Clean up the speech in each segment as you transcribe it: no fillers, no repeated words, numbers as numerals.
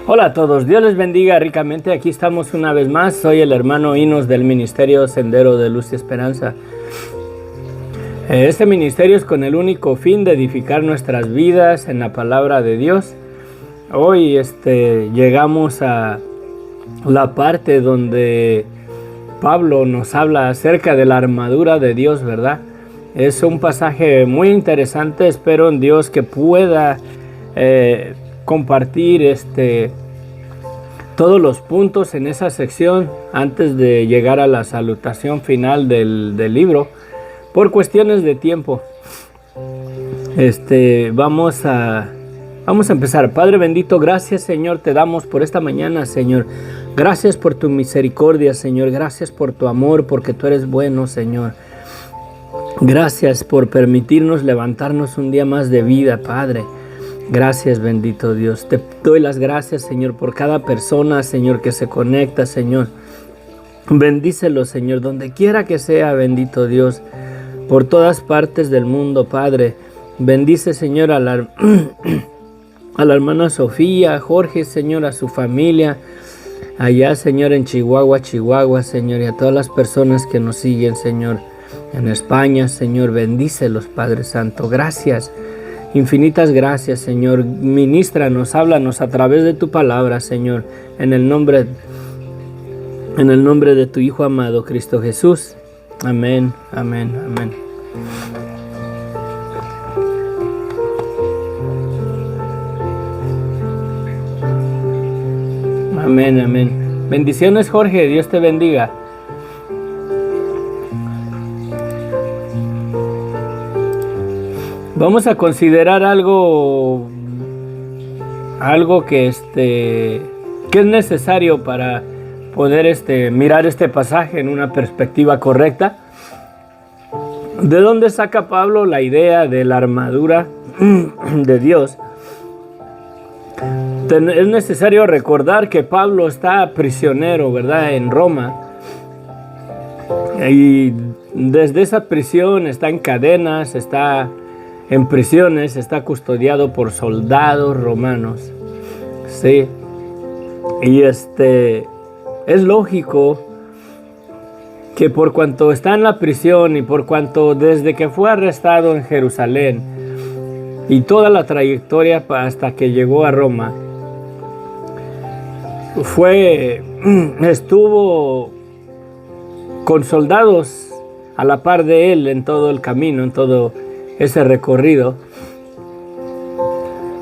Hola a todos, Dios les bendiga ricamente. Aquí estamos una vez más. Soy el hermano Inos del Ministerio Sendero de Luz y Esperanza. Este ministerio es con el único fin de edificar nuestras vidas en la palabra de Dios. Hoy llegamos a la parte donde Pablo nos habla acerca de la armadura de Dios, ¿verdad? Es un pasaje muy interesante. Espero en Dios que pueda compartir todos los puntos en esa sección antes de llegar a la salutación final del libro, por cuestiones de tiempo. Vamos a empezar. Padre bendito, gracias, Señor, te damos por esta mañana, Señor. Gracias por tu misericordia, Señor. Gracias por tu amor, porque tú eres bueno, Señor. Gracias por permitirnos levantarnos un día más de vida, Padre. Gracias, bendito Dios. Te doy las gracias, Señor, por cada persona, Señor, que se conecta, Señor. Bendícelo, Señor, donde quiera que sea, bendito Dios, por todas partes del mundo, Padre. Bendice, Señor, a la hermana Sofía, a Jorge, Señor, a su familia, allá, Señor, en Chihuahua, Señor, y a todas las personas que nos siguen, Señor, en España, Señor. Bendícelos, Padre Santo. Gracias. Infinitas gracias, Señor. Ministranos, háblanos a través de tu palabra, Señor, en el nombre de tu Hijo amado, Cristo Jesús. Amén, amén, amén. Amén, amén. Bendiciones, Jorge. Dios te bendiga. Vamos a considerar algo que es necesario para poder mirar este pasaje en una perspectiva correcta. ¿De dónde saca Pablo la idea de la armadura de Dios? Es necesario recordar que Pablo está prisionero, ¿verdad?, en Roma. Y desde esa prisión está en cadenas, está en prisiones, está custodiado por soldados romanos. Sí. Y es lógico que por cuanto está en la prisión y por cuanto desde que fue arrestado en Jerusalén y toda la trayectoria hasta que llegó a Roma, estuvo con soldados a la par de él en todo el camino, en todo ese recorrido.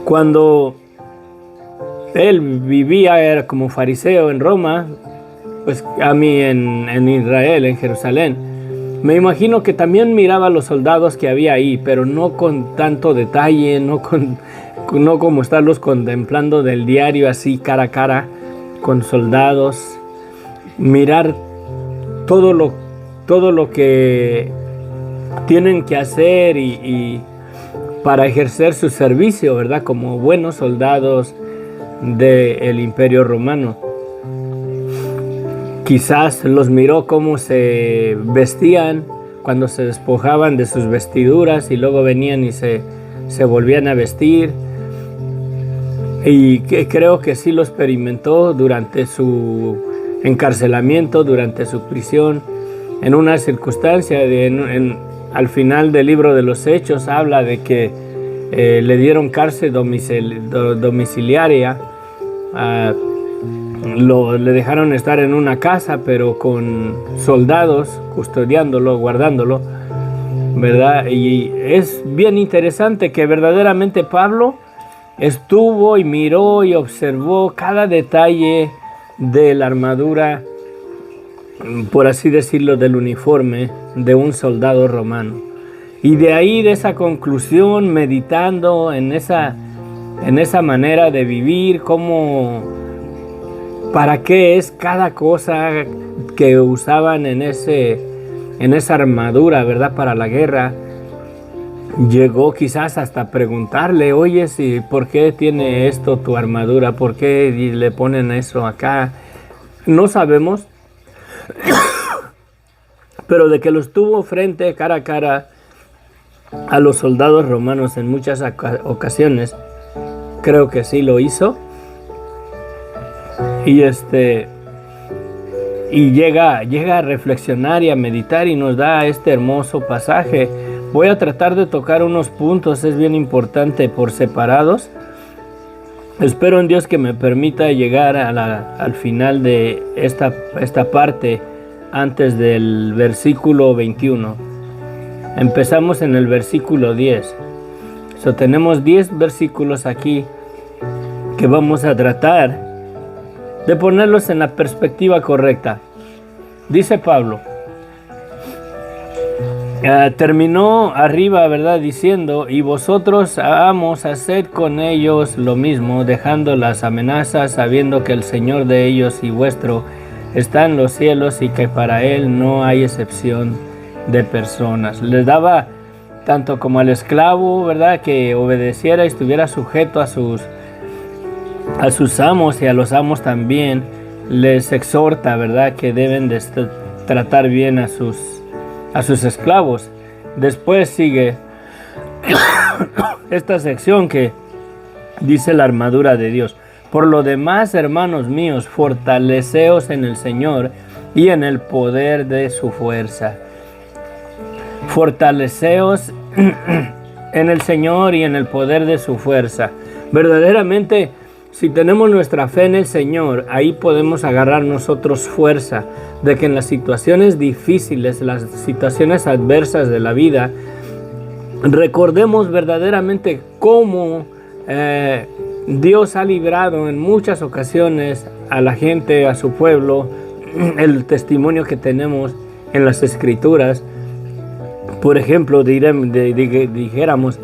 Cuando él vivía, era como fariseo en Roma, pues a mí en Israel, en Jerusalén, me imagino que también miraba a los soldados que había ahí, pero no con tanto detalle, no como estarlos contemplando del diario así cara a cara con soldados, mirar todo lo que tienen que hacer y para ejercer su servicio, ¿verdad?, como buenos soldados del Imperio Romano. Quizás los miró cómo se vestían cuando se despojaban de sus vestiduras y luego venían y se volvían a vestir. Y creo que sí lo experimentó durante su encarcelamiento, durante su prisión, en una circunstancia al final del libro de los Hechos habla de que le dieron cárcel domiciliaria. Le dejaron estar en una casa, pero con soldados custodiándolo, guardándolo, ¿verdad? Y es bien interesante que verdaderamente Pablo estuvo y miró y observó cada detalle de la armadura, por así decirlo, del uniforme de un soldado romano. Y de ahí, de esa conclusión, meditando en esa manera de vivir, para qué es cada cosa que usaban en esa armadura, ¿verdad?, para la guerra, llegó quizás hasta preguntarle: oye, ¿por qué tiene esto tu armadura? ¿Por qué le ponen eso acá? No sabemos. Pero de que los tuvo cara a cara a los soldados romanos en muchas ocasiones, creo que sí lo hizo. y llega a reflexionar y a meditar y nos da este hermoso pasaje. Voy a tratar de tocar unos puntos, es bien importante por separados. Espero en Dios que me permita llegar al final de esta parte antes del versículo 21. Empezamos en el versículo 10. Tenemos 10 versículos aquí que vamos a tratar de ponerlos en la perspectiva correcta. Dice Pablo, terminó arriba, ¿verdad? Diciendo, y vosotros, amos, haced con ellos lo mismo, dejando las amenazas, sabiendo que el Señor de ellos y vuestro está en los cielos y que para Él no hay excepción de personas. Les daba tanto como al esclavo, ¿verdad?, que obedeciera y estuviera sujeto a sus amos, y a los amos también les exhorta, ¿verdad?, que deben de tratar bien a sus esclavos. Después sigue esta sección que dice la armadura de Dios. Por lo demás, hermanos míos, fortaleceos en el Señor y en el poder de su fuerza. Fortaleceos en el Señor y en el poder de su fuerza. Verdaderamente, si tenemos nuestra fe en el Señor, ahí podemos agarrar nosotros fuerza de que en las situaciones difíciles, las situaciones adversas de la vida, recordemos verdaderamente cómo Dios ha librado en muchas ocasiones a la gente, a su pueblo, el testimonio que tenemos en las Escrituras. Por ejemplo, dijéramos,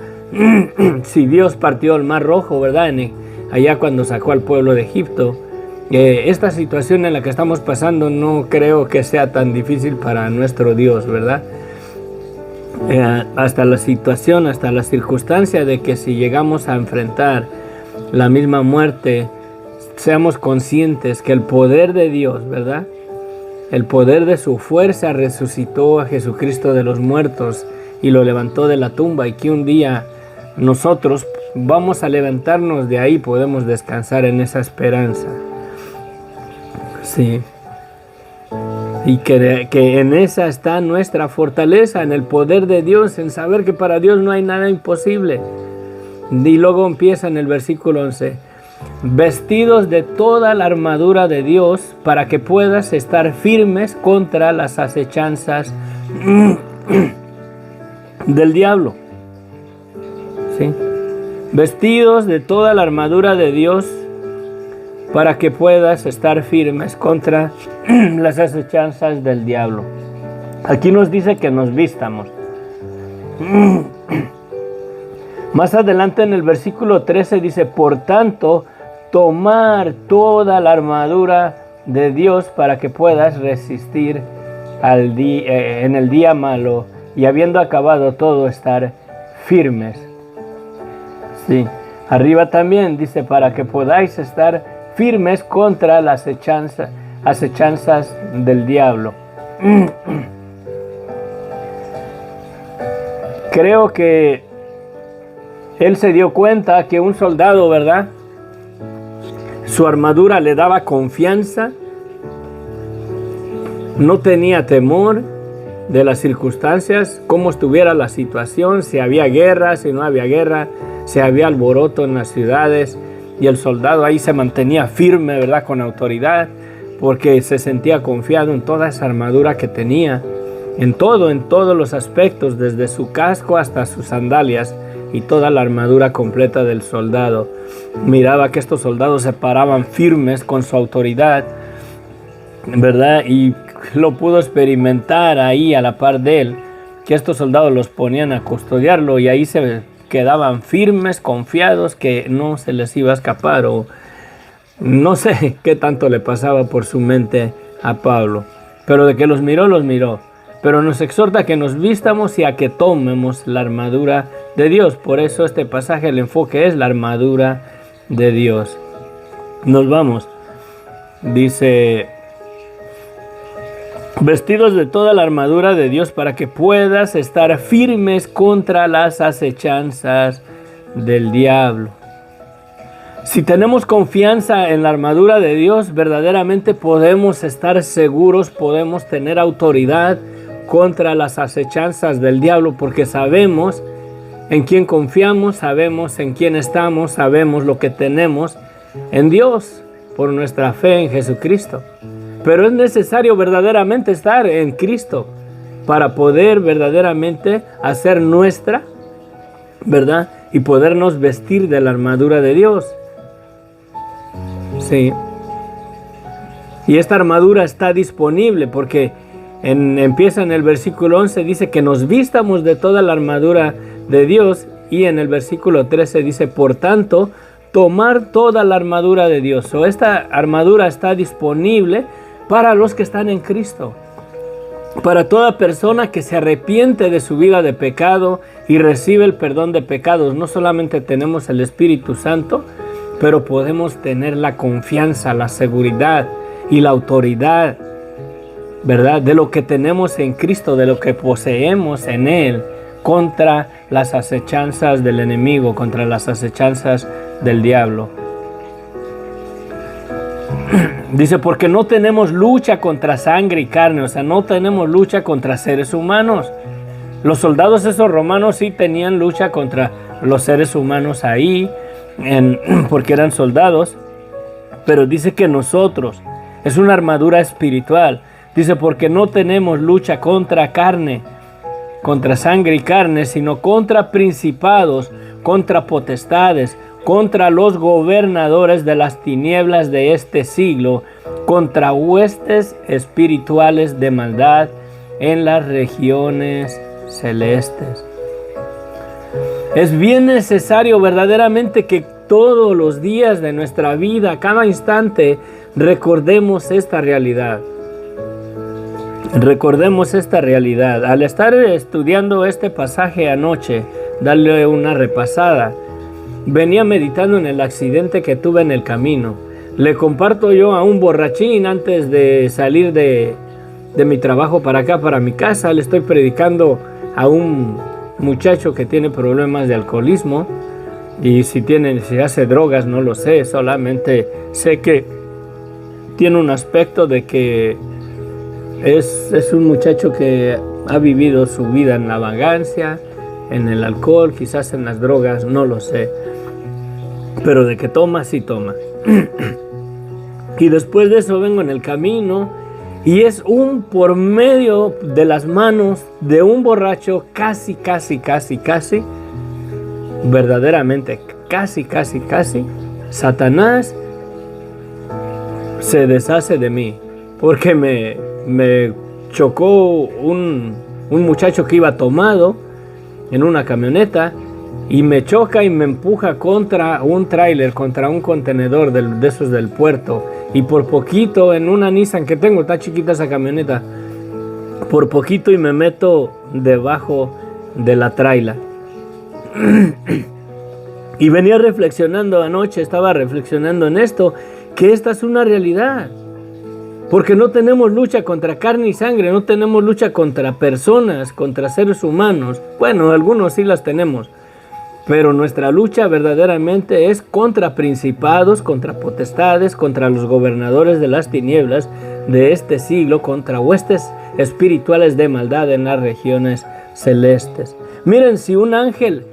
si Dios partió el Mar Rojo, ¿verdad?, allá cuando sacó al pueblo de Egipto. Esta situación en la que estamos pasando no creo que sea tan difícil para nuestro Dios, ¿verdad? Hasta la situación, hasta la circunstancia de que si llegamos a enfrentar la misma muerte, seamos conscientes que el poder de Dios, ¿verdad?, el poder de su fuerza resucitó a Jesucristo de los muertos y lo levantó de la tumba, y que un día nosotros vamos a levantarnos de ahí, podemos descansar en esa esperanza. Sí. Y que en esa está nuestra fortaleza, en el poder de Dios, en saber que para Dios no hay nada imposible. Y luego empieza en el versículo 11. Vestidos de toda la armadura de Dios para que puedas estar firmes contra las acechanzas del diablo. ¿Sí? Vestidos de toda la armadura de Dios para que puedas estar firmes contra las acechanzas del diablo. Aquí nos dice que nos vistamos. Más adelante en el versículo 13 dice, por tanto, tomar toda la armadura de Dios para que puedas resistir en el día malo, y habiendo acabado todo, estar firmes. Sí. Arriba también dice, para que podáis estar firmes contra las acechanzas del diablo. Creo que él se dio cuenta que un soldado, ¿verdad?, su armadura le daba confianza, no tenía temor de las circunstancias, cómo estuviera la situación, si había guerra, si no había guerra, si había alboroto en las ciudades, y el soldado ahí se mantenía firme, ¿verdad?, con autoridad, porque se sentía confiado en toda esa armadura que tenía, en todos los aspectos, desde su casco hasta sus sandalias, y toda la armadura completa del soldado. Miraba que estos soldados se paraban firmes con su autoridad, ¿verdad? Y lo pudo experimentar ahí a la par de él, que estos soldados los ponían a custodiarlo y ahí se quedaban firmes, confiados que no se les iba a escapar, o no sé qué tanto le pasaba por su mente a Pablo, pero de que los miró. Pero nos exhorta a que nos vistamos y a que tomemos la armadura de Dios. Por eso este pasaje, el enfoque es la armadura de Dios. Nos vamos. Dice, vestidos de toda la armadura de Dios para que puedas estar firmes contra las acechanzas del diablo. Si tenemos confianza en la armadura de Dios, verdaderamente podemos estar seguros, podemos tener autoridad contra las acechanzas del diablo, porque sabemos en quién confiamos, sabemos en quién estamos, sabemos lo que tenemos en Dios por nuestra fe en Jesucristo. Pero es necesario verdaderamente estar en Cristo para poder verdaderamente hacer nuestra, ¿verdad? Y podernos vestir de la armadura de Dios. Sí. Y esta armadura está disponible porque empieza en el versículo 11, dice que nos vistamos de toda la armadura de Dios, y en el versículo 13 dice, por tanto, tomar toda la armadura de Dios. O esta armadura está disponible para los que están en Cristo. Para toda persona que se arrepiente de su vida de pecado y recibe el perdón de pecados. No solamente tenemos el Espíritu Santo, pero podemos tener la confianza, la seguridad y la autoridad, ¿verdad? De lo que tenemos en Cristo, de lo que poseemos en Él, contra las acechanzas del enemigo, contra las acechanzas del diablo. Dice, porque no tenemos lucha contra sangre y carne, o sea, no tenemos lucha contra seres humanos. Los soldados esos romanos sí tenían lucha contra los seres humanos ahí, porque eran soldados, pero dice que nosotros, es una armadura espiritual. Dice, porque no tenemos lucha contra carne, contra sangre y carne, sino contra principados, contra potestades, contra los gobernadores de las tinieblas de este siglo, contra huestes espirituales de maldad en las regiones celestes. Es bien necesario verdaderamente que todos los días de nuestra vida, cada instante, recordemos esta realidad. Recordemos esta realidad. Al estar estudiando este pasaje anoche, darle una repasada, venía meditando en el accidente que tuve en el camino. Le comparto yo a un borrachín antes de salir de mi trabajo para acá, para mi casa. Le estoy predicando a un muchacho que tiene problemas de alcoholismo. Y si hace drogas, no lo sé. Solamente sé que tiene un aspecto de que es un muchacho que ha vivido su vida en la vagancia, en el alcohol, quizás en las drogas, no lo sé. Pero de que toma, sí toma. Y después de eso vengo en el camino y es por medio de las manos de un borracho casi, verdaderamente casi, Satanás se deshace de mí. Porque me chocó un muchacho que iba tomado en una camioneta y me choca y me empuja contra un tráiler, contra un contenedor de esos del puerto. Y por poquito, en una Nissan que tengo, está chiquita esa camioneta, por poquito y me meto debajo de la tráiler. Y venía reflexionando anoche, estaba reflexionando en esto, que esta es una realidad. Porque no tenemos lucha contra carne y sangre, no tenemos lucha contra personas, contra seres humanos. Bueno, algunos sí las tenemos, pero nuestra lucha verdaderamente es contra principados, contra potestades, contra los gobernadores de las tinieblas de este siglo, contra huestes espirituales de maldad en las regiones celestes. Miren, si un ángel,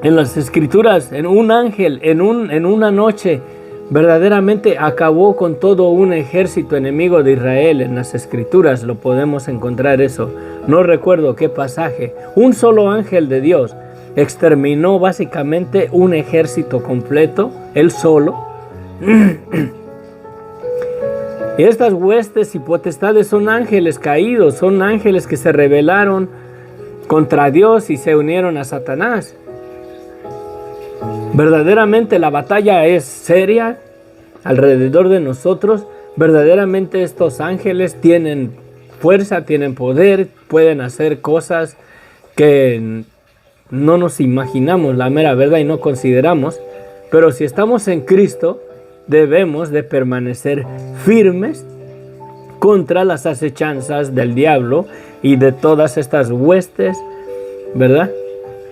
en las escrituras, en una noche, verdaderamente acabó con todo un ejército enemigo de Israel. En las escrituras lo podemos encontrar eso. No recuerdo qué pasaje. Un solo ángel de Dios exterminó básicamente un ejército completo, él solo. Y estas huestes y potestades son ángeles caídos, son ángeles que se rebelaron contra Dios y se unieron a Satanás. Verdaderamente la batalla es seria alrededor de nosotros. Verdaderamente estos ángeles tienen fuerza, tienen poder, pueden hacer cosas que no nos imaginamos, la mera verdad, y no consideramos. Pero si estamos en Cristo, debemos de permanecer firmes contra las acechanzas del diablo y de todas estas huestes, ¿verdad?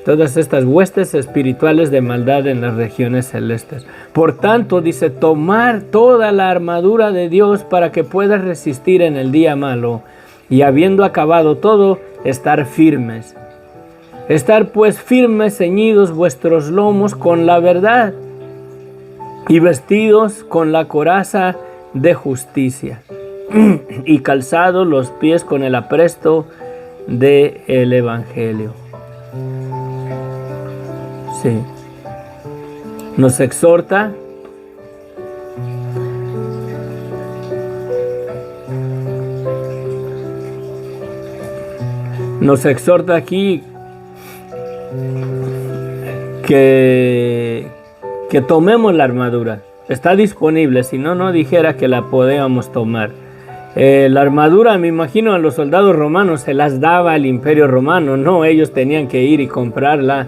todas estas huestes espirituales de maldad en las regiones celestes. Por tanto, dice, tomar toda la armadura de Dios para que puedas resistir en el día malo, y habiendo acabado todo, estar firmes. Estar pues firmes, ceñidos vuestros lomos con la verdad, y vestidos con la coraza de justicia, y calzados los pies con el apresto del Evangelio. Sí. Nos exhorta aquí que tomemos la armadura. Está disponible, si no, no dijera que la podíamos tomar. La armadura, me imagino, a los soldados romanos se las daba el Imperio Romano, no, ellos tenían que ir y comprarla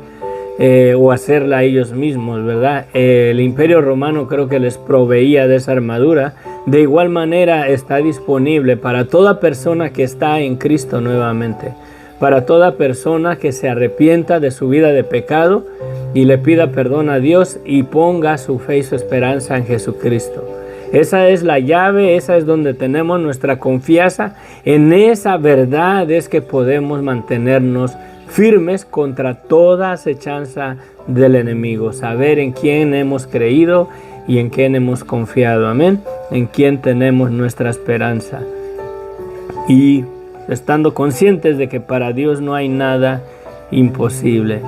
o hacerla ellos mismos, ¿verdad? El Imperio Romano creo que les proveía de esa armadura. De igual manera está disponible para toda persona que está en Cristo nuevamente, para toda persona que se arrepienta de su vida de pecado y le pida perdón a Dios y ponga su fe y su esperanza en Jesucristo. Esa es la llave, esa es donde tenemos nuestra confianza. En esa verdad es que podemos mantenernos firmes contra toda acechanza del enemigo. Saber en quién hemos creído y en quién hemos confiado. Amén. En quién tenemos nuestra esperanza. Y estando conscientes de que para Dios no hay nada imposible.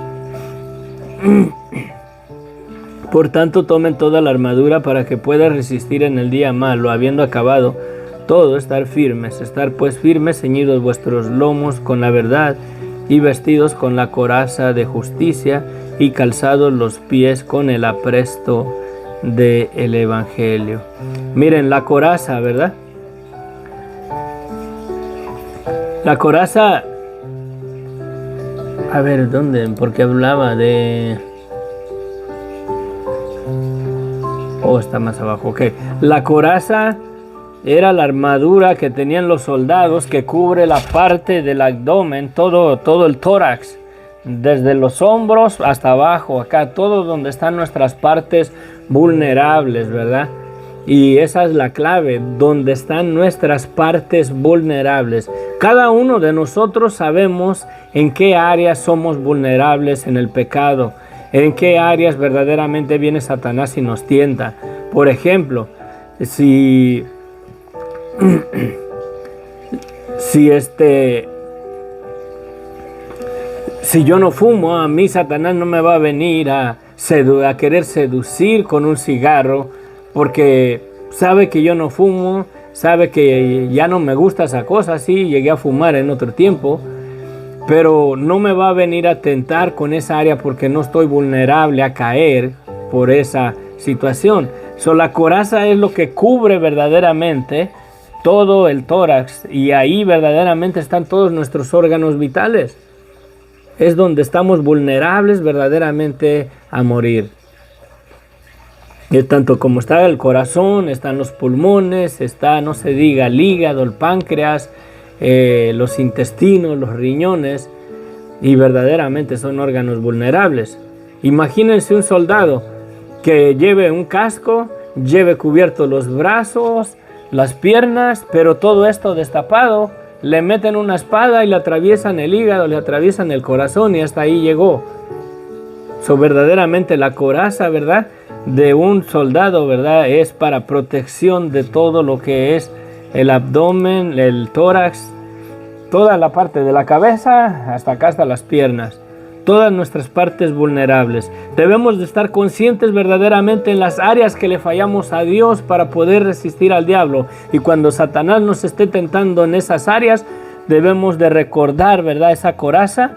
Por tanto, tomen toda la armadura para que puedan resistir en el día malo, habiendo acabado todo, estar firmes. Estar pues firmes, ceñidos vuestros lomos con la verdad, y vestidos con la coraza de justicia, y calzados los pies con el apresto del Evangelio. Miren, la coraza, ¿verdad? La coraza, a ver, ¿dónde? Porque hablaba de... Oh, está más abajo, ok. La coraza era la armadura que tenían los soldados que cubre la parte del abdomen, todo el tórax, desde los hombros hasta abajo, acá, todo donde están nuestras partes vulnerables, ¿verdad? Y esa es la clave, donde están nuestras partes vulnerables. Cada uno de nosotros sabemos en qué áreas somos vulnerables en el pecado, en qué áreas verdaderamente viene Satanás y nos tienta. Por ejemplo, si yo no fumo, a mí Satanás no me va a venir a querer seducir con un cigarro, porque sabe que yo no fumo, sabe que ya no me gusta esa cosa. Sí, llegué a fumar en otro tiempo, pero no me va a venir a tentar con esa área porque no estoy vulnerable a caer por esa situación. La coraza es lo que cubre verdaderamente todo el tórax, y ahí verdaderamente están todos nuestros órganos vitales. Es donde estamos vulnerables verdaderamente a morir. Y tanto como está el corazón, están los pulmones, está, no se diga, el hígado, el páncreas, los intestinos, los riñones, y verdaderamente son órganos vulnerables. Imagínense un soldado que lleve un casco, lleve cubiertos los brazos, las piernas, pero todo esto destapado, le meten una espada y le atraviesan el hígado, le atraviesan el corazón, y hasta ahí llegó. Verdaderamente la coraza, ¿verdad?, de un soldado, ¿verdad?, es para protección de todo lo que es el abdomen, el tórax, toda la parte de la cabeza, hasta acá, hasta las piernas. Todas nuestras partes vulnerables. Debemos de estar conscientes verdaderamente en las áreas que le fallamos a Dios para poder resistir al diablo. Y cuando Satanás nos esté tentando en esas áreas, debemos de recordar, ¿verdad?, esa coraza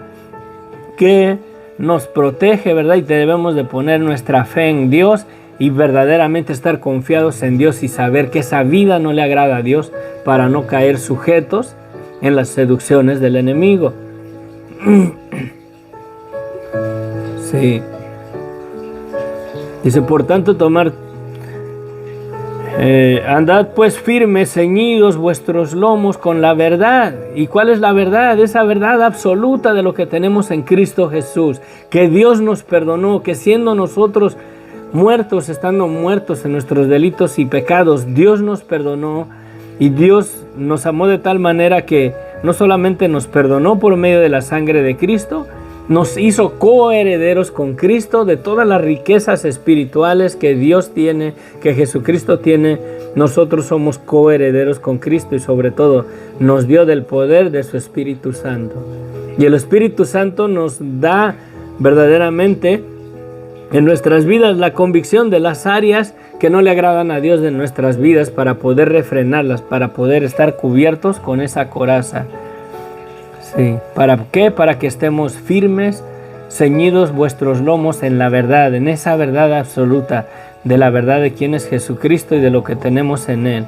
que nos protege, ¿verdad? Y debemos de poner nuestra fe en Dios y verdaderamente estar confiados en Dios y saber que esa vida no le agrada a Dios, para no caer sujetos en las seducciones del enemigo. Sí. Dice, por tanto, tomar Andad pues firmes, ceñidos vuestros lomos con la verdad. ¿Y cuál es la verdad? Esa verdad absoluta de lo que tenemos en Cristo Jesús, que Dios nos perdonó, que siendo nosotros muertos, estando muertos en nuestros delitos y pecados, Dios nos perdonó y Dios nos amó de tal manera que no solamente nos perdonó por medio de la sangre de Cristo, nos hizo coherederos con Cristo de todas las riquezas espirituales que Dios tiene, que Jesucristo tiene. Nosotros somos coherederos con Cristo y sobre todo nos dio del poder de su Espíritu Santo. Y el Espíritu Santo nos da verdaderamente en nuestras vidas la convicción de las áreas que no le agradan a Dios de nuestras vidas para poder refrenarlas, para poder estar cubiertos con esa coraza. Sí. ¿Para qué? Para que estemos firmes, ceñidos vuestros lomos en la verdad, en esa verdad absoluta, de la verdad de quién es Jesucristo y de lo que tenemos en Él.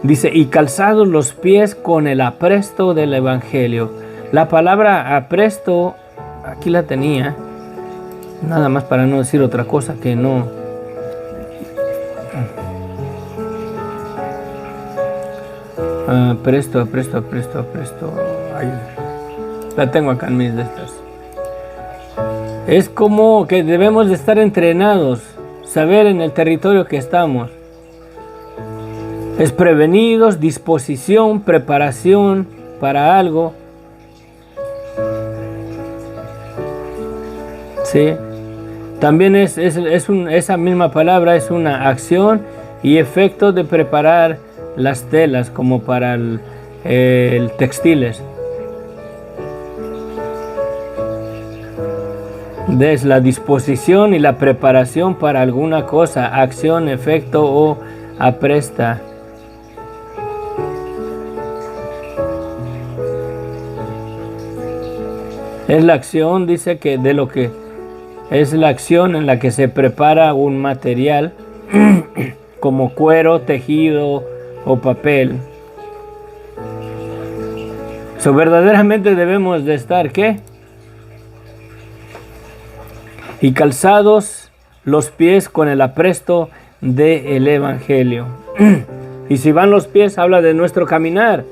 Dice, y calzados los pies con el apresto del Evangelio. La palabra apresto, aquí la tenía, nada más para no decir otra cosa que no. Apresto. Ay, la tengo acá en mis de estas. Es como que debemos de estar entrenados, saber en el territorio que estamos. Es prevenidos, disposición, preparación para algo. Sí. También esa misma palabra es una acción y efecto de preparar las telas como para el textiles. Es la disposición y la preparación para alguna cosa, acción, efecto o apresta. Es la acción, dice que de lo que es la acción en la que se prepara un material como cuero, tejido o papel. Verdaderamente debemos de estar, ¿qué? Y calzados los pies con el apresto del Evangelio. Y si van los pies, habla de nuestro caminar.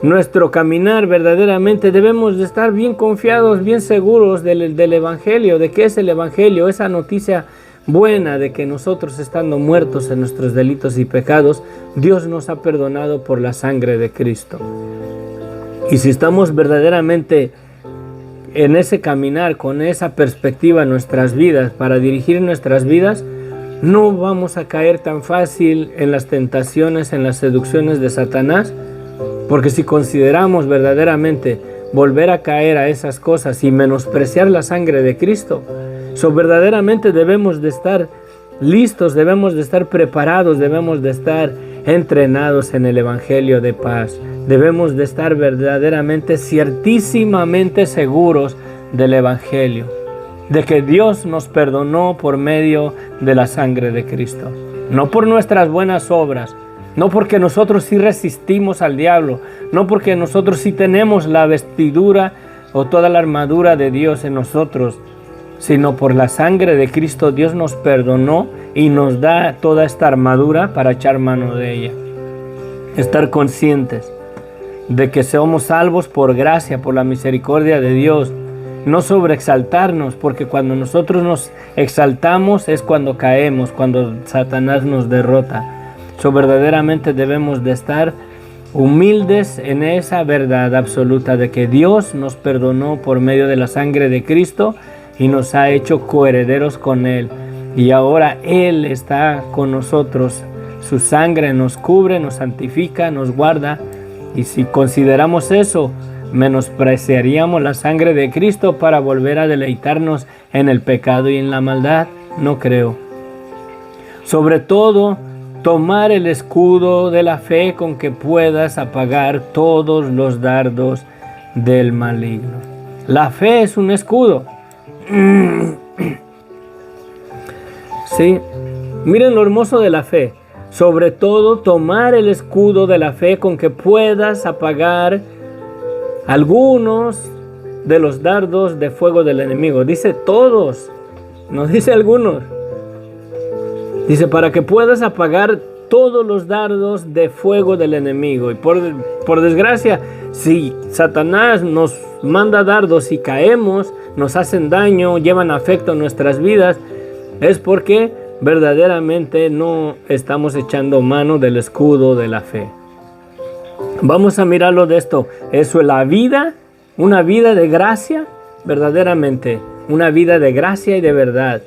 Nuestro caminar verdaderamente debemos de estar bien confiados, bien seguros del Evangelio. ¿De qué es el Evangelio? Esa noticia buena de que nosotros, estando muertos en nuestros delitos y pecados, Dios nos ha perdonado por la sangre de Cristo. Y si estamos verdaderamente en ese caminar, con esa perspectiva en nuestras vidas, para dirigir nuestras vidas, no vamos a caer tan fácil en las tentaciones, en las seducciones de Satanás, porque si consideramos verdaderamente volver a caer a esas cosas y menospreciar la sangre de Cristo, verdaderamente debemos de estar listos, debemos de estar preparados, debemos de estar entrenados en el Evangelio de paz. Debemos de estar verdaderamente, ciertísimamente seguros del Evangelio, de que Dios nos perdonó por medio de la sangre de Cristo. No por nuestras buenas obras, no porque nosotros sí resistimos al diablo, no porque nosotros sí tenemos la vestidura o toda la armadura de Dios en nosotros, sino por la sangre de Cristo. Dios nos perdonó y nos da toda esta armadura para echar mano de ella. Estar conscientes de que somos salvos por gracia, por la misericordia de Dios. No sobreexaltarnos, porque cuando nosotros nos exaltamos es cuando caemos, cuando Satanás nos derrota. Verdaderamente debemos de estar humildes en esa verdad absoluta de que Dios nos perdonó por medio de la sangre de Cristo y nos ha hecho coherederos con Él. Y ahora Él está con nosotros. Su sangre nos cubre, nos santifica, nos guarda. Y si consideramos eso, menospreciaríamos la sangre de Cristo para volver a deleitarnos en el pecado y en la maldad. No creo. Sobre todo, tomar el escudo de la fe con que puedas apagar todos los dardos del maligno. La fe es un escudo. Sí, miren lo hermoso de la fe. Sobre todo, tomar el escudo de la fe con que puedas apagar algunos de los dardos de fuego del enemigo. Dice todos, no dice algunos. Dice para que puedas apagar todos los dardos de fuego del enemigo. Y por desgracia, si Satanás nos manda dardos y caemos, nos hacen daño, llevan afecto a nuestras vidas, es porque verdaderamente no estamos echando mano del escudo de la fe. Vamos a mirarlo de esto. Eso es la vida, una vida de gracia, verdaderamente, una vida de gracia y de verdad.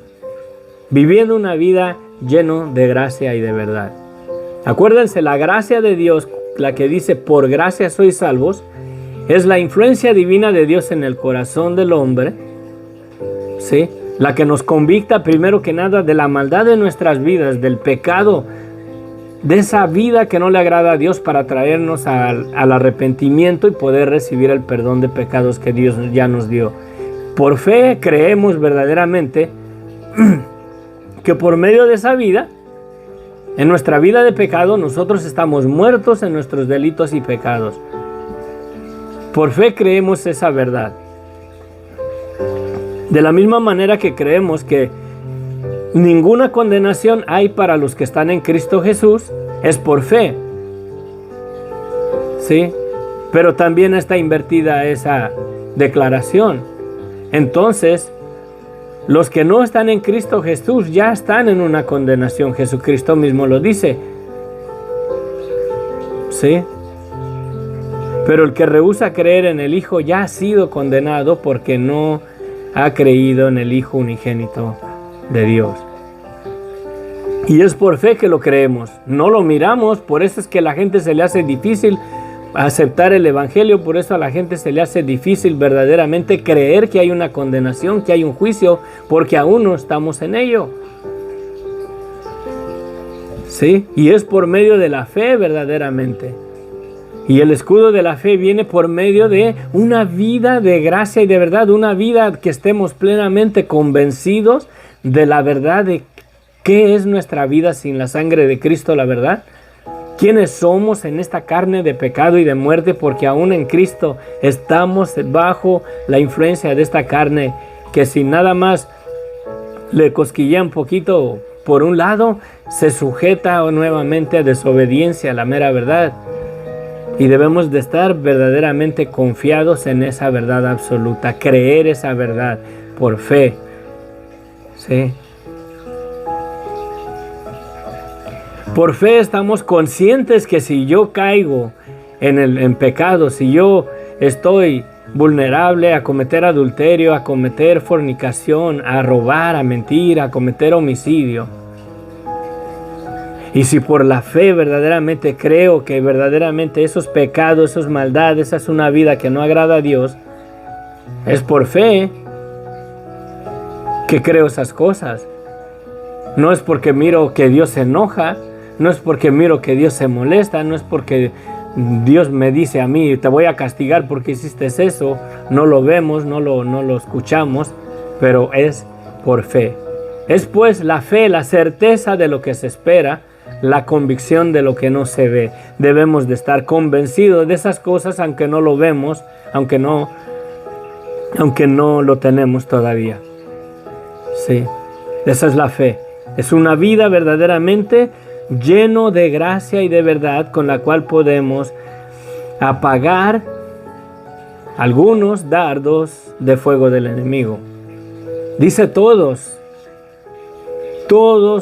Viviendo una vida lleno de gracia y de verdad. Acuérdense, la gracia de Dios, la que dice por gracia sois salvos, es la influencia divina de Dios en el corazón del hombre, ¿sí? La que nos convicta primero que nada de la maldad de nuestras vidas, del pecado, de esa vida que no le agrada a Dios, para traernos al arrepentimiento y poder recibir el perdón de pecados que Dios ya nos dio. Por fe creemos verdaderamente que por medio de esa vida, en nuestra vida de pecado, nosotros estamos muertos en nuestros delitos y pecados. Por fe creemos esa verdad. De la misma manera que creemos que ninguna condenación hay para los que están en Cristo Jesús, es por fe. ¿Sí? Pero también está invertida esa declaración. Entonces, los que no están en Cristo Jesús ya están en una condenación. Jesucristo mismo lo dice. ¿Sí? Pero el que rehúsa creer en el Hijo ya ha sido condenado porque no ha creído en el Hijo unigénito de Dios. Y es por fe que lo creemos, no lo miramos. Por eso es que a la gente se le hace difícil aceptar el Evangelio, por eso a la gente se le hace difícil verdaderamente creer que hay una condenación, que hay un juicio, porque aún no estamos en ello. ¿Sí? Y es por medio de la fe verdaderamente. Y el escudo de la fe viene por medio de una vida de gracia y de verdad, una vida que estemos plenamente convencidos de la verdad de qué es nuestra vida sin la sangre de Cristo, la verdad. ¿Quiénes somos en esta carne de pecado y de muerte? Porque aún en Cristo estamos bajo la influencia de esta carne que si nada más le cosquillea un poquito por un lado, se sujeta nuevamente a desobediencia a la mera verdad. Y debemos de estar verdaderamente confiados en esa verdad absoluta, creer esa verdad por fe. ¿Sí? Por fe estamos conscientes que si yo caigo en pecado, si yo estoy vulnerable a cometer adulterio, a cometer fornicación, a robar, a mentir, a cometer homicidio, y si por la fe verdaderamente creo que verdaderamente esos pecados, esas maldades, esa es una vida que no agrada a Dios, es por fe que creo esas cosas. No es porque miro que Dios se enoja, no es porque miro que Dios se molesta, no es porque Dios me dice a mí, te voy a castigar porque hiciste eso. No lo vemos, no lo escuchamos, pero es por fe. Es pues la fe, la certeza de lo que se espera, la convicción de lo que no se ve. Debemos de estar convencidos de esas cosas aunque no lo vemos, aunque no lo tenemos todavía. Sí, esa es la fe. Es una vida verdaderamente lleno de gracia y de verdad con la cual podemos apagar algunos dardos de fuego del enemigo. Dice todos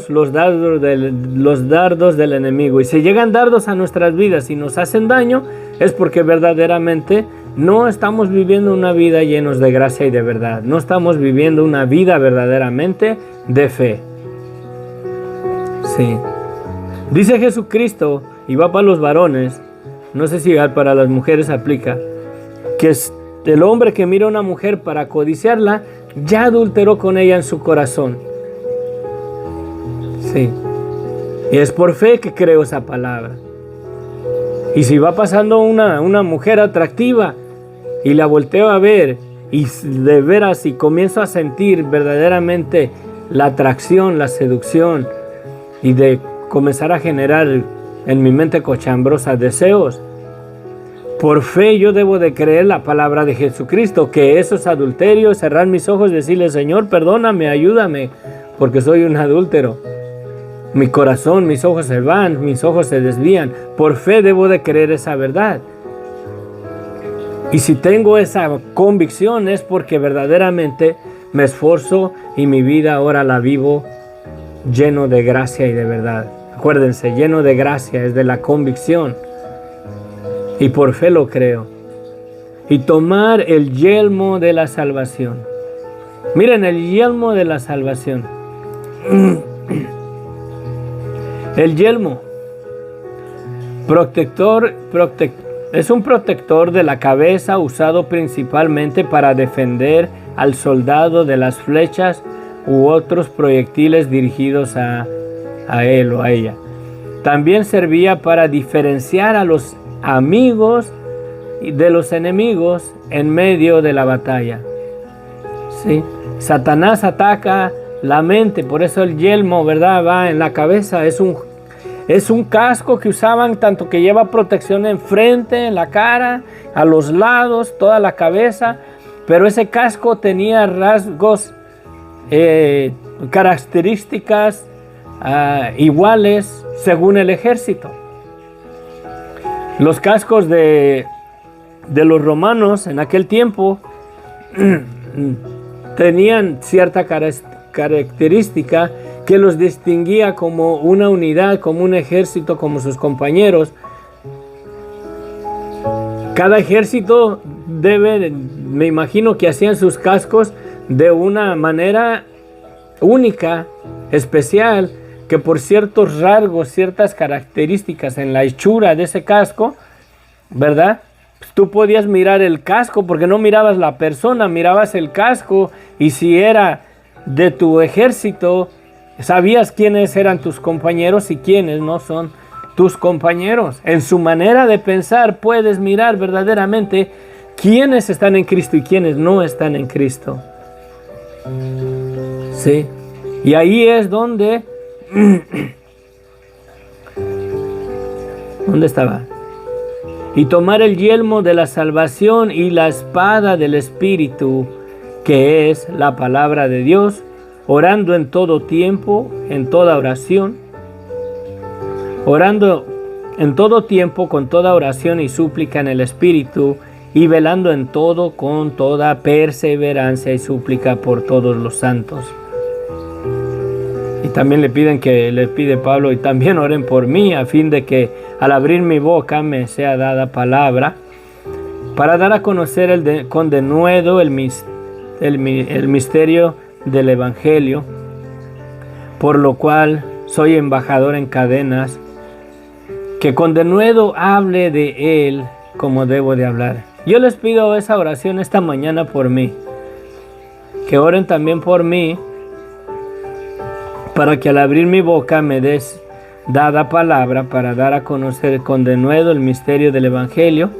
los dardos del enemigo. Y si llegan dardos a nuestras vidas y nos hacen daño, es porque verdaderamente no estamos viviendo una vida llenos de gracia y de verdad. No estamos viviendo una vida verdaderamente de fe. Sí. Dice Jesucristo, y va para los varones, no sé si para las mujeres aplica, que el hombre que mira a una mujer para codiciarla, ya adulteró con ella en su corazón. Sí. Y es por fe que creo esa palabra. Y si va pasando una mujer atractiva y la volteo a ver y de veras y comienzo a sentir verdaderamente la atracción, la seducción y de comenzar a generar en mi mente cochambrosa deseos, por fe yo debo de creer la palabra de Jesucristo, que eso es adulterio, cerrar mis ojos, decirle, Señor, perdóname, ayúdame, porque soy un adúltero. Mi corazón, mis ojos se van, mis ojos se desvían. Por fe debo de creer esa verdad. Y si tengo esa convicción es porque verdaderamente me esfuerzo y mi vida ahora la vivo lleno de gracia y de verdad. Acuérdense, lleno de gracia es de la convicción. Y por fe lo creo. Y tomar el yelmo de la salvación. Miren, el yelmo de la salvación. El yelmo. Es un protector de la cabeza usado principalmente para defender al soldado de las flechas u otros proyectiles dirigidos a él o a ella. También servía para diferenciar a los amigos de los enemigos en medio de la batalla. ¿Sí? Satanás ataca la mente, por eso el yelmo, ¿verdad?, va en la cabeza. Es un casco que usaban tanto que lleva protección en frente, en la cara, a los lados, toda la cabeza. Pero ese casco tenía rasgos, características iguales según el ejército. Los cascos de los romanos en aquel tiempo tenían cierta característica que los distinguía como una unidad, como un ejército, como sus compañeros. Cada ejército me imagino que hacían sus cascos de una manera única, especial, que por ciertos rasgos, ciertas características en la hechura de ese casco, ¿verdad?, pues tú podías mirar el casco porque no mirabas la persona, mirabas el casco, y si era de tu ejército, sabías quiénes eran tus compañeros y quiénes no son tus compañeros. En su manera de pensar puedes mirar verdaderamente quiénes están en Cristo y quiénes no están en Cristo. Sí. Y ahí es donde... ¿Dónde estaba? Y tomar el yelmo de la salvación y la espada del Espíritu, que es la palabra de Dios, orando en todo tiempo, en toda oración, orando en todo tiempo con toda oración y súplica en el Espíritu, y velando en todo con toda perseverancia y súplica por todos los santos. Y también le pide Pablo, y también oren por mí, a fin de que al abrir mi boca me sea dada palabra, para dar a conocer con denuedo el misterio del Evangelio, por lo cual soy embajador en cadenas, que con denuedo hable de él como debo de hablar. Yo les pido esa oración esta mañana por mí, que oren también por mí, para que al abrir mi boca me des dada palabra para dar a conocer con denuedo el misterio del Evangelio,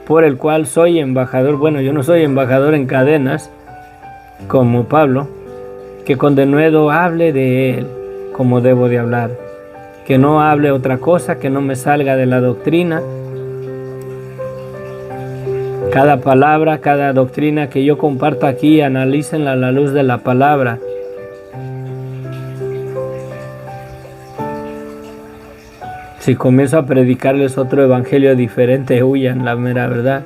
por el cual soy embajador. Bueno, yo no soy embajador en cadenas, como Pablo, que con denuedo hable de él como debo de hablar, que no hable otra cosa, que no me salga de la doctrina. Cada palabra, cada doctrina que yo comparto aquí, analícenla a la luz de la palabra. Si comienzo a predicarles otro evangelio diferente, huyan, la mera verdad.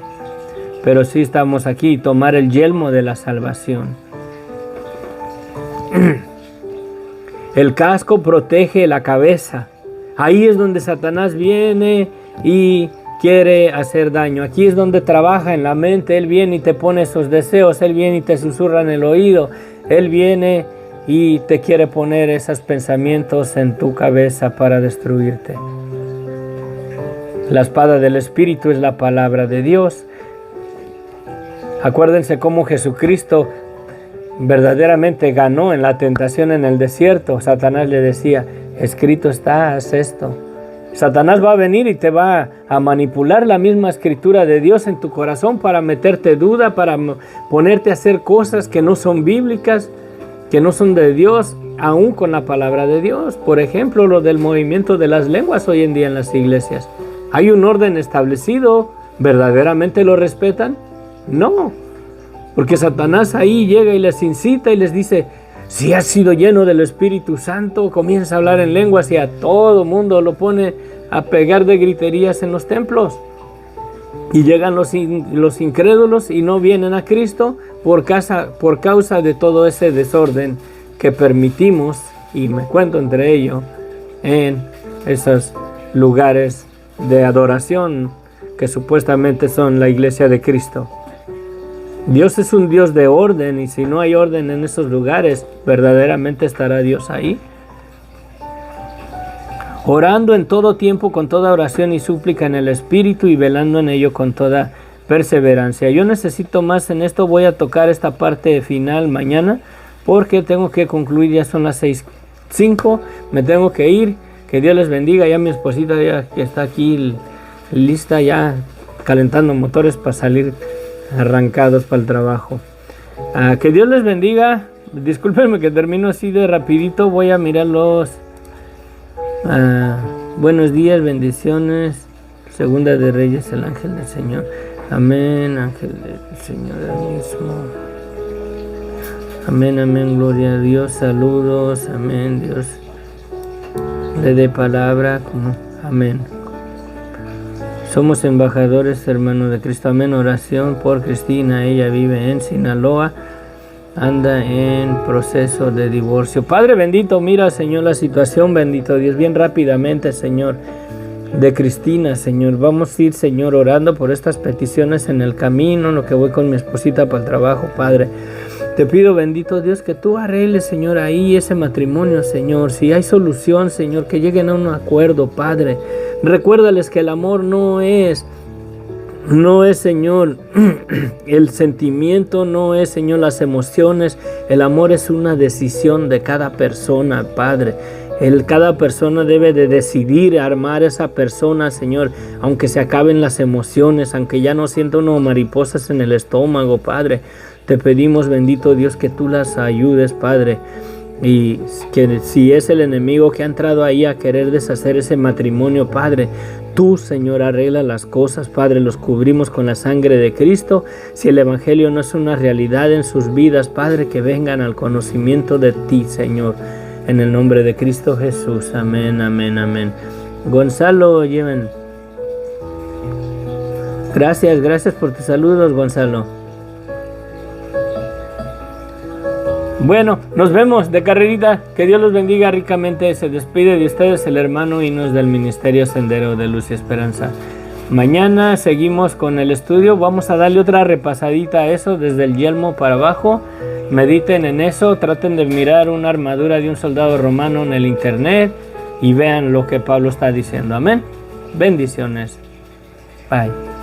Pero sí estamos aquí, tomar el yelmo de la salvación. El casco protege la cabeza. Ahí es donde Satanás viene y quiere hacer daño. Aquí es donde trabaja en la mente. Él viene y te pone esos deseos. Él viene y te susurra en el oído. Él viene y te quiere poner esos pensamientos en tu cabeza para destruirte. La espada del Espíritu es la palabra de Dios. Acuérdense cómo Jesucristo verdaderamente ganó en la tentación en el desierto. Satanás le decía, escrito está, haz esto. Satanás va a venir y te va a manipular la misma escritura de Dios en tu corazón para meterte duda, para ponerte a hacer cosas que no son bíblicas, que no son de Dios, aún con la palabra de Dios. Por ejemplo, lo del movimiento de las lenguas hoy en día en las iglesias. ¿Hay un orden establecido? ¿Verdaderamente lo respetan? No, porque Satanás ahí llega y les incita y les dice, Si has sido lleno del Espíritu Santo, comienza a hablar en lenguas y a todo mundo lo pone a pegar de griterías en los templos. Y llegan los incrédulos y no vienen a Cristo por causa de todo ese desorden que permitimos, y me cuento entre ellos, en esos lugares de adoración que supuestamente son la iglesia de Cristo. Dios es un Dios de orden, y si no hay orden en esos lugares, ¿verdaderamente estará Dios ahí? Orando en todo tiempo con toda oración y súplica en el Espíritu y velando en ello con toda perseverancia. Yo necesito más en esto, voy a tocar esta parte final mañana porque tengo que concluir, ya son las 6:05, me tengo que ir. Que Dios les bendiga, ya mi esposita ya que está aquí lista, ya calentando motores para salir arrancados para el trabajo. Que Dios les bendiga. Discúlpenme que termino así de rapidito, voy a mirar los buenos días, bendiciones. Segunda de Reyes, el ángel del Señor. Amén, ángel del Señor el mismo. Amén, amén, gloria a Dios, saludos, amén, Dios le dé palabra, como amén. Somos embajadores, hermanos de Cristo, amén. Oración por Cristina, ella vive en Sinaloa, anda en proceso de divorcio. Padre bendito, mira, Señor, la situación, bendito Dios, bien rápidamente, Señor, de Cristina, Señor. Vamos a ir, Señor, orando por estas peticiones en el camino, en lo que voy con mi esposita para el trabajo, Padre. Te pido, bendito Dios, que tú arregles, Señor, ahí ese matrimonio, Señor. Si hay solución, Señor, que lleguen a un acuerdo, Padre. Recuérdales que el amor no es, Señor, el sentimiento, no es, Señor, las emociones. El amor es una decisión de cada persona, Padre. Cada persona debe de decidir armar a esa persona, Señor, aunque se acaben las emociones, aunque ya no sienta uno mariposas en el estómago, Padre. Te pedimos, bendito Dios, que tú las ayudes, Padre. Y que si es el enemigo que ha entrado ahí a querer deshacer ese matrimonio, Padre, tú, Señor, arregla las cosas, Padre. Los cubrimos con la sangre de Cristo. Si el evangelio no es una realidad en sus vidas, Padre, que vengan al conocimiento de ti, Señor. En el nombre de Cristo Jesús. Amén, amén, amén. Gonzalo, lleven. Gracias por tus saludos, Gonzalo. Bueno, nos vemos de carrerita. Que Dios los bendiga ricamente. Se despide de ustedes el hermano Inos del Ministerio Sendero de Luz y Esperanza. Mañana seguimos con el estudio. Vamos a darle otra repasadita a eso desde el yelmo para abajo. Mediten en eso. Traten de mirar una armadura de un soldado romano en el internet y vean lo que Pablo está diciendo. Amén. Bendiciones. Bye.